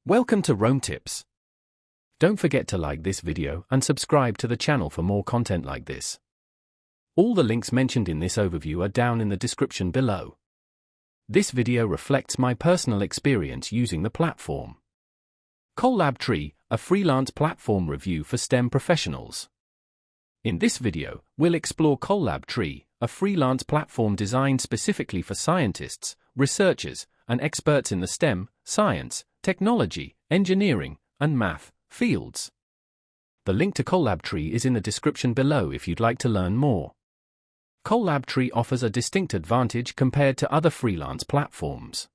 Welcome to Rome Tips. Don't forget to like this video and subscribe to the channel for more content like this. All the links mentioned in this overview are down in the description below. This video reflects my personal experience using the platform. Kolabtree, a freelance platform review for STEM professionals. In this video, we'll explore Kolabtree, a freelance platform designed specifically for scientists, researchers, and experts in the STEM, science, technology, engineering, and math fields. The link to Kolabtree is in the description below if you'd like to learn more. Kolabtree offers a distinct advantage compared to other freelance platforms.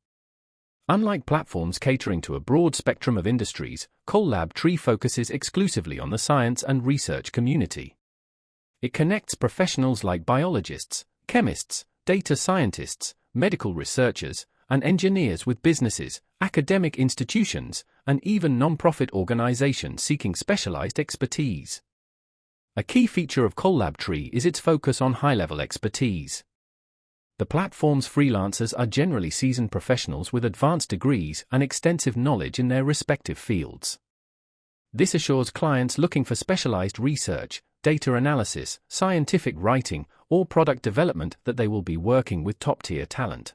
Unlike platforms catering to a broad spectrum of industries, Kolabtree focuses exclusively on the science and research community. It connects professionals like biologists, chemists, data scientists, medical researchers, and engineers with businesses, academic institutions, and even non-profit organizations seeking specialized expertise. A key feature of Kolabtree is its focus on high-level expertise. The platform's freelancers are generally seasoned professionals with advanced degrees and extensive knowledge in their respective fields. This assures clients looking for specialized research, data analysis, scientific writing, or product development that they will be working with top-tier talent.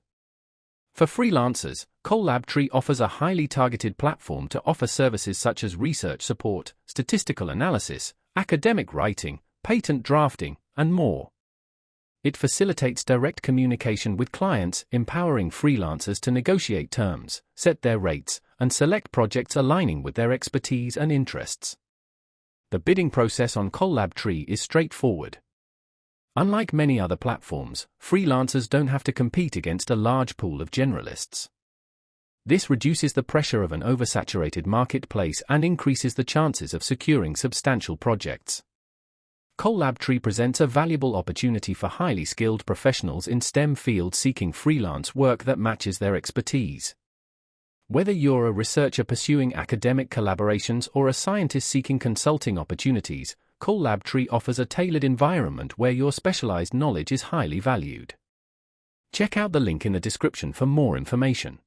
For freelancers, Kolabtree offers a highly targeted platform to offer services such as research support, statistical analysis, academic writing, patent drafting, and more. It facilitates direct communication with clients, empowering freelancers to negotiate terms, set their rates, and select projects aligning with their expertise and interests. The bidding process on Kolabtree is straightforward. Unlike many other platforms, freelancers don't have to compete against a large pool of generalists. This reduces the pressure of an oversaturated marketplace and increases the chances of securing substantial projects. Kolabtree presents a valuable opportunity for highly skilled professionals in STEM fields seeking freelance work that matches their expertise. Whether you're a researcher pursuing academic collaborations or a scientist seeking consulting opportunities, Kolabtree offers a tailored environment where your specialized knowledge is highly valued. Check out the link in the description for more information.